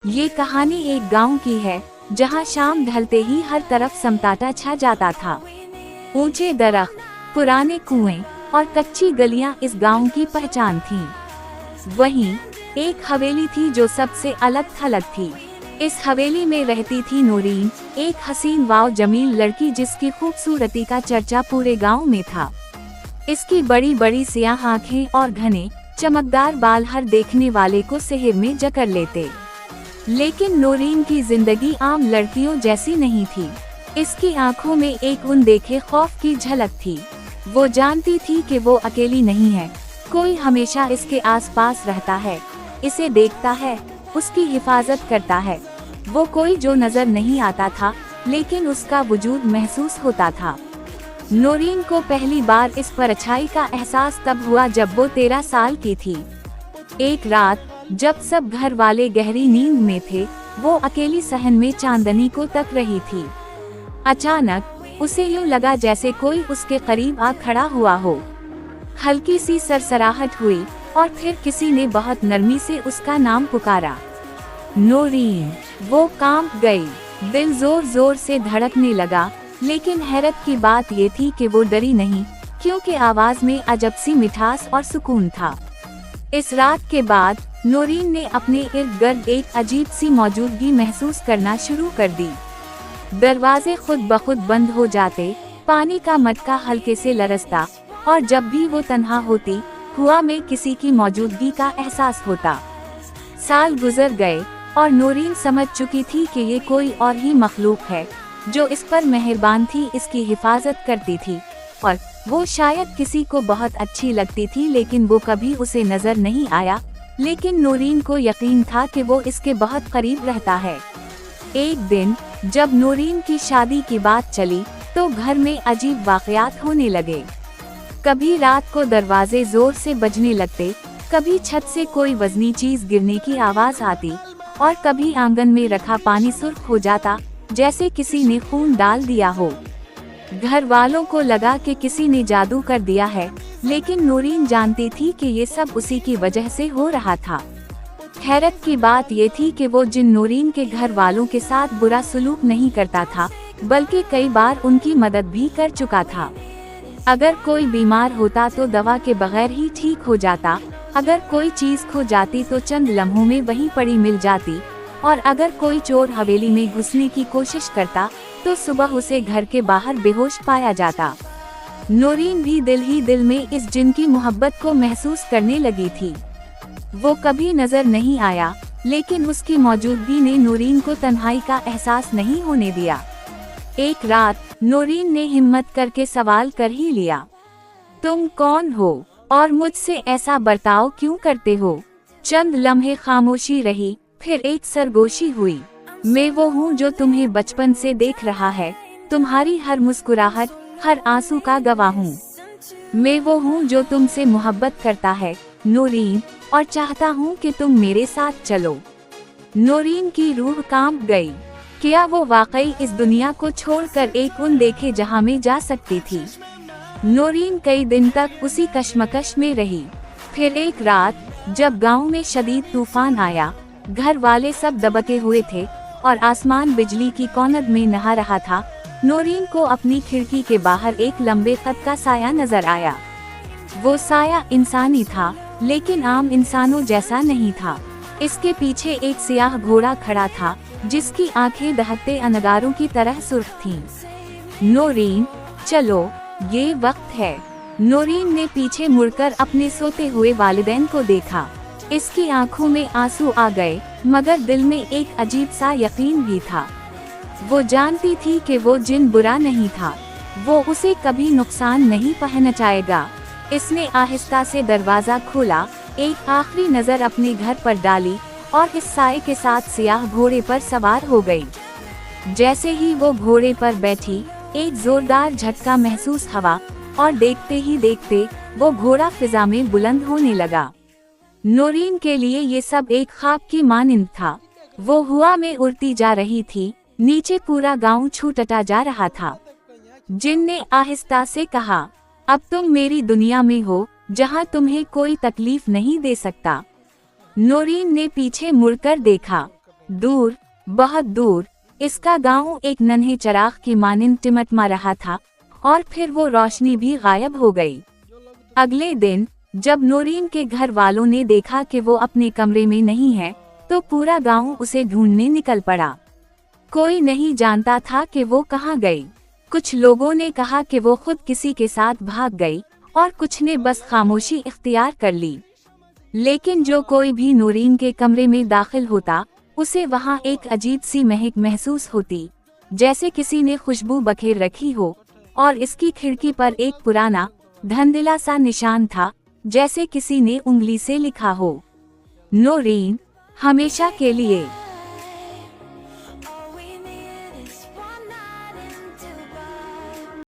ये कहानी एक गांव की है जहां शाम ढलते ही हर तरफ सन्नाटा छा जाता था। ऊंचे दरख्त, पुराने कुएं और कच्ची गलियां इस गांव की पहचान थीं। वहीं एक हवेली थी जो सबसे अलग थलग थी। इस हवेली में रहती थी नूरीन, एक हसीन वाव जमील लड़की जिसकी खूबसूरती का चर्चा पूरे गांव में था। इसकी बड़ी बड़ी सियाह आंखें और घने चमकदार बाल हर देखने वाले को सिहर में जकड़ लेते। लेकिन नूरीन की जिंदगी आम लड़कियों जैसी नहीं थी। इसकी आंखों में एक अनदेखे खौफ की झलक थी। वो जानती थी कि वो अकेली नहीं है, कोई हमेशा इसके आसपास रहता है, इसे देखता है, उसकी हिफाजत करता है। वो कोई जो नजर नहीं आता था, लेकिन उसका वजूद महसूस होता था। नूरीन को पहली बार इस परछाई का एहसास तब हुआ जब वो 13 साल की थी। एक रात जब सब घर वाले गहरी नींद में थे, वो अकेली सहन में चांदनी को तक रही थी। अचानक उसे यूं लगा जैसे कोई उसके करीब आ खड़ा हुआ हो। हल्की सी सरसराहट हुई और फिर किसी ने बहुत नरमी से उसका नाम पुकारा, नूरीन। वो कांप गई, दिल जोर जोर से धड़कने लगा। लेकिन हैरत की बात ये थी कि वो डरी नहीं, क्योंकि आवाज में अजब सी मिठास और सुकून था। इस रात के बाद नूरीन ने अपने इर्द गिर्द एक अजीब सी मौजूदगी महसूस करना शुरू कर दी। दरवाजे खुद ब खुद बंद हो जाते, पानी का मटका हल्के से लरसता, और जब भी वो तन्हा होती, कुआं में किसी की मौजूदगी का एहसास होता। साल गुजर गए और नूरीन समझ चुकी थी कि ये कोई और ही मखलूक है जो इस पर मेहरबान थी, इसकी हिफाजत करती थी। और वो शायद किसी को बहुत अच्छी लगती थी, लेकिन वो कभी उसे नजर नहीं आया। लेकिन नूरीन को यकीन था कि वो इसके बहुत करीब रहता है। एक दिन जब नूरीन की शादी की बात चली, तो घर में अजीब वाकयात होने लगे। कभी रात को दरवाजे जोर से बजने लगते, कभी छत से कोई वजनी चीज गिरने की आवाज आती, और कभी आंगन में रखा पानी सुर्ख हो जाता, जैसे किसी ने खून डाल दिया हो। घर वालों को लगा कि किसी ने जादू कर दिया है, लेकिन नूरीन जानती थी कि ये सब उसी की वजह से हो रहा था। हैरत की बात ये थी कि वो जिन नूरीन के घर वालों के साथ बुरा सलूक नहीं करता था, बल्कि कई बार उनकी मदद भी कर चुका था। अगर कोई बीमार होता तो दवा के बगैर ही ठीक हो जाता, अगर कोई चीज खो जाती तो चंद लम्हों में वहीं पड़ी मिल जाती, और अगर कोई चोर हवेली में घुसने की कोशिश करता तो सुबह उसे घर के बाहर बेहोश पाया जाता। नूरीन भी दिल ही दिल में इस जिन की मोहब्बत को महसूस करने लगी थी। वो कभी नजर नहीं आया, लेकिन उसकी मौजूदगी ने नूरीन को तन्हाई का एहसास नहीं होने दिया। एक रात नूरीन ने हिम्मत करके सवाल कर ही लिया, तुम कौन हो और मुझसे ऐसा बर्ताव क्यों करते हो? चंद लम्हे खामोशी रही, फिर एक सरगोशी हुई। मैं वो हूँ जो तुम्हें बचपन से देख रहा है, तुम्हारी हर मुस्कुराहट, हर आंसू का गवाह हूँ। मैं वो हूँ जो तुमसे मोहब्बत करता है नूरीन, और चाहता हूँ कि तुम मेरे साथ चलो। नूरीन की रूह कांप गई। क्या वो वाकई इस दुनिया को छोड़कर एक अनदेखे जहां में जा सकती थी? नूरीन कई दिन तक उसी कश्मकश में रही। फिर एक रात जब गांव में शदीद तूफान आया, घर वाले सब दबके हुए थे और आसमान बिजली की कौनद में नहा रहा था, नूरीन को अपनी खिड़की के बाहर एक लंबे खत का साया नजर आया। वो साया इंसानी था, लेकिन आम इंसानों जैसा नहीं था। इसके पीछे एक सियाह घोड़ा खड़ा था, जिसकी आंखें दहकते अंगारों की तरह सुर्ख थीं। नूरीन, चलो, ये वक्त है। नूरीन ने पीछे मुड़कर अपने सोते हुए वालिदैन को देखा। इसकी आंखों में आंसू आ गए, मगर दिल में एक अजीब सा यकीन भी था। वो जानती थी कि वो जिन बुरा नहीं था, वो उसे कभी नुकसान नहीं पहुंचाएगा। इसने आहिस्ता से दरवाजा खोला, एक आखिरी नजर अपने घर पर डाली, और इस साए के साथ सियाह घोड़े पर सवार हो गई। जैसे ही वो घोड़े पर बैठी, एक जोरदार झटका महसूस हुआ, और देखते ही देखते वो घोड़ा फिजा में बुलंद होने लगा। नूरीन के लिए ये सब एक ख्वाब की मानिंद था। वो हवा में उड़ती जा रही थी, नीचे पूरा गांव छूटता जा रहा था। जिन ने आहिस्ता से कहा, अब तुम मेरी दुनिया में हो, जहां तुम्हें कोई तकलीफ नहीं दे सकता। नूरीन ने पीछे मुड़कर देखा। दूर, बहुत दूर, इसका गांव एक नन्हे चिराग की मानिंद टिमटिमा रहा था और फिर वो रोशनी भी गायब हो गई। अगले दिन जब नूरीन के घर वालों ने देखा कि वो अपने कमरे में नहीं है, तो पूरा गांव उसे ढूंढने निकल पड़ा। कोई नहीं जानता था कि वो कहाँ गई। कुछ लोगों ने कहा कि वो खुद किसी के साथ भाग गई और कुछ ने बस खामोशी इख्तियार कर ली। लेकिन जो कोई भी नूरीन के कमरे में दाखिल होता, उसे वहाँ एक अजीब सी महक महसूस होती, जैसे किसी ने खुशबू बखेर रखी हो, और इसकी खिड़की पर एक पुराना धंधला सा निशान था, जैसे किसी ने उंगली से लिखा हो, नूरीन, हमेशा के लिए।